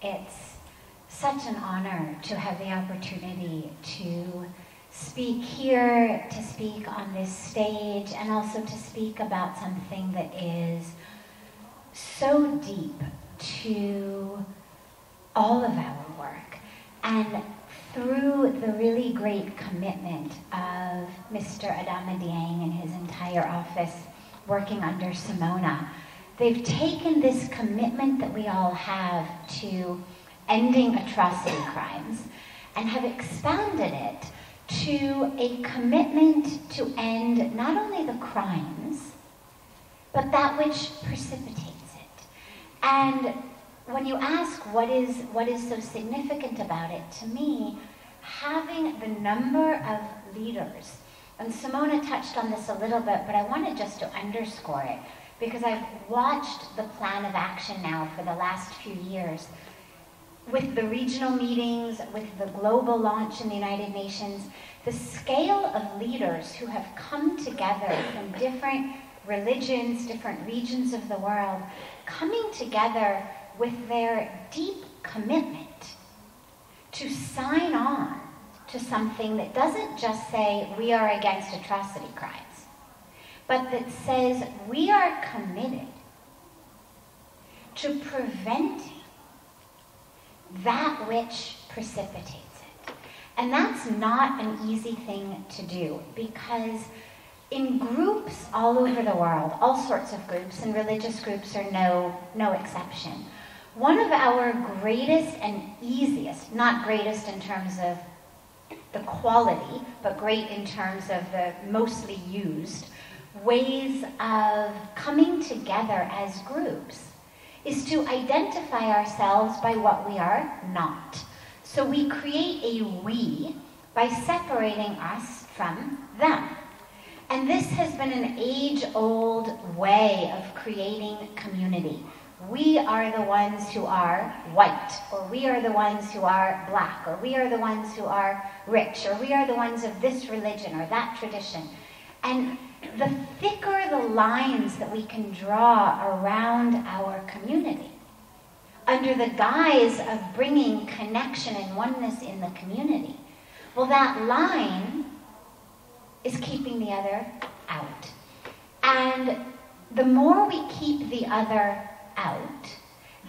It's such an honor to have the opportunity to speak here, to speak on this stage, and also to speak about something that is so deep to all of our work. And through the really great commitment of Mr. Adama Dieng and his entire office working under Simona, they've taken this commitment that we all have to ending atrocity crimes and have expanded it to a commitment to end not only the crimes, but that which precipitates it. And when you ask what is so significant about it, to me, having the number of leaders, and Simona touched on this a little bit, but I wanted just to underscore it, because I've watched the plan of action now for the last few years, with the regional meetings, with the global launch in the United Nations, the scale of leaders who have come together from different religions, different regions of the world, coming together with their deep commitment to sign on to something that doesn't just say we are against atrocity crimes, but that says we are committed to preventing that which precipitates it. And that's not an easy thing to do, because in groups all over the world, all sorts of groups, and religious groups are no exception, one of our greatest and easiest, not greatest in terms of the quality, but great in terms of the mostly used, ways of coming together as groups is to identify ourselves by what we are not. So we create a we by separating us from them. And this has been an age-old way of creating community. We are the ones who are white, or we are the ones who are black, or we are the ones who are rich, or we are the ones of this religion or that tradition. And the thicker the lines that we can draw around our community, under the guise of bringing connection and oneness in the community, well, that line is keeping the other out. And the more we keep the other out,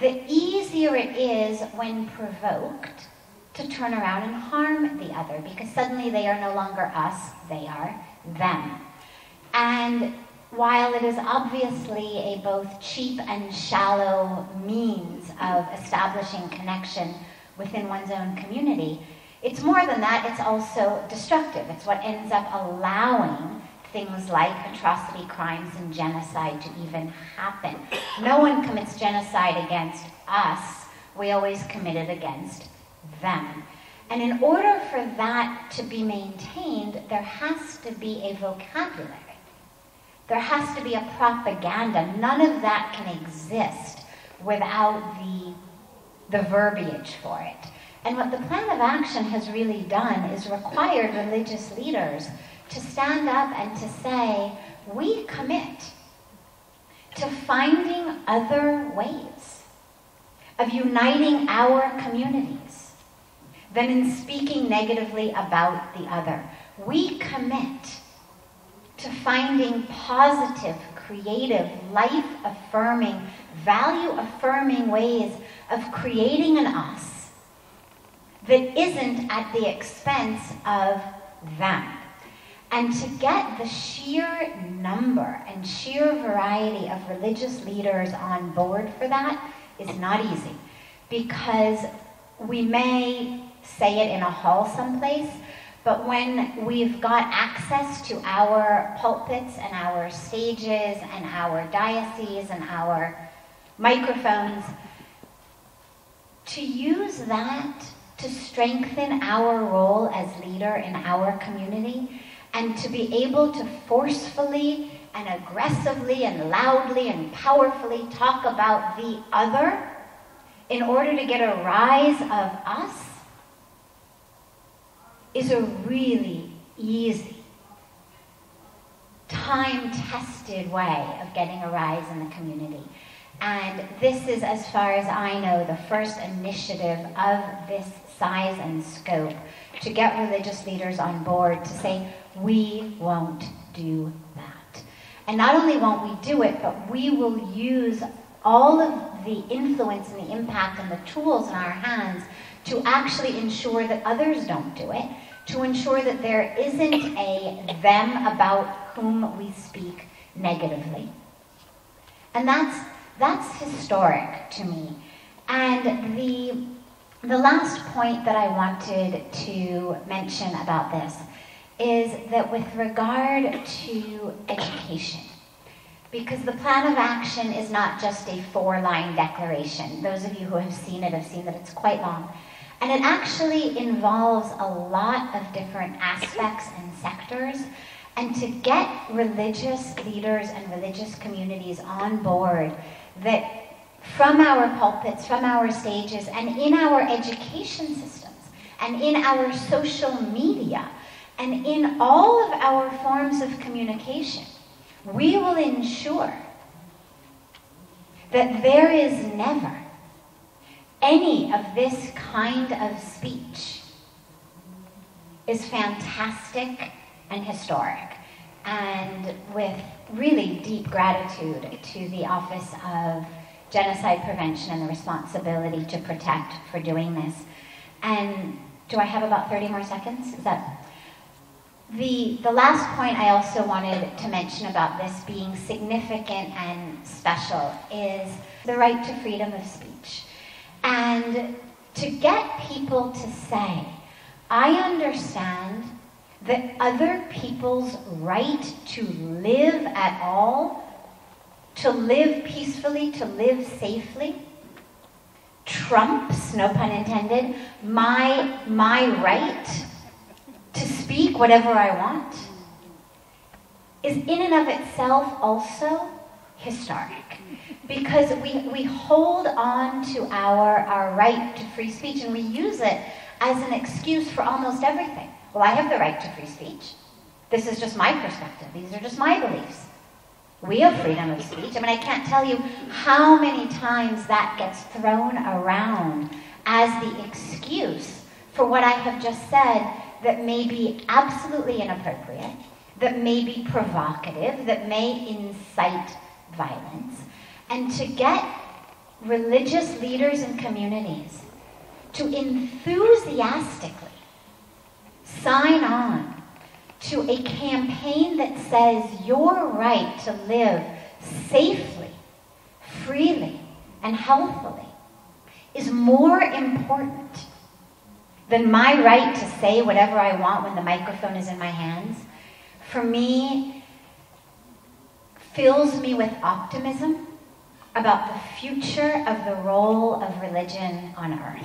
the easier it is when provoked to turn around and harm the other, because suddenly they are no longer us, they are them. And while it is obviously a both cheap and shallow means of establishing connection within one's own community, it's more than that, it's also destructive. It's what ends up allowing things like atrocity crimes and genocide to even happen. No one commits genocide against us. We always commit it against them. And in order for that to be maintained, there has to be a vocabulary. There has to be a propaganda. None of that can exist without the verbiage for it. And what the plan of action has really done is required religious leaders to stand up and to say, we commit to finding other ways of uniting our communities than in speaking negatively about the other. We commit to finding positive, creative, life-affirming, value-affirming ways of creating an us that isn't at the expense of them. And to get the sheer number and sheer variety of religious leaders on board for that is not easy, because we may say it in a hall someplace, but when we've got access to our pulpits and our stages and our dioceses and our microphones, to use that to strengthen our role as leader in our community, and to be able to forcefully and aggressively and loudly and powerfully talk about the other in order to get a rise of us, is a really easy, time-tested way of getting a rise in the community. And this is, as far as I know, the first initiative of this size and scope to get religious leaders on board to say, we won't do that. And not only won't we do it, but we will use all of the influence and the impact and the tools in our hands to actually ensure that others don't do it, to ensure that there isn't a them about whom we speak negatively. And that's historic to me. And the last point that I wanted to mention about this is that with regard to education, because the plan of action is not just a 4-line declaration. Those of you who have seen it have seen that it's quite long. And it actually involves a lot of different aspects and sectors. And to get religious leaders and religious communities on board, that from our pulpits, from our stages, and in our education systems, and in our social media, and in all of our forms of communication, we will ensure that there is never any of this kind of speech is fantastic and historic. And with really deep gratitude to the Office of Genocide Prevention and the Responsibility to Protect for doing this. And do I have about 30 more seconds? Is that... The last point I also wanted to mention about this being significant and special is the right to freedom of speech. And to get people to say, I understand that other people's right to live at all, to live peacefully, to live safely, trumps, no pun intended, my right to speak whatever I want, is in and of itself also historic. Because we hold on to our right to free speech and we use it as an excuse for almost everything. Well, I have the right to free speech. This is just my perspective. These are just my beliefs. We have freedom of speech. I mean, I can't tell you how many times that gets thrown around as the excuse for what I have just said that may be absolutely inappropriate, that may be provocative, that may incite violence. And to get religious leaders and communities to enthusiastically sign on to a campaign that says your right to live safely, freely, and healthfully is more important than my right to say whatever I want when the microphone is in my hands, for me, fills me with optimism about the future of the role of religion on earth.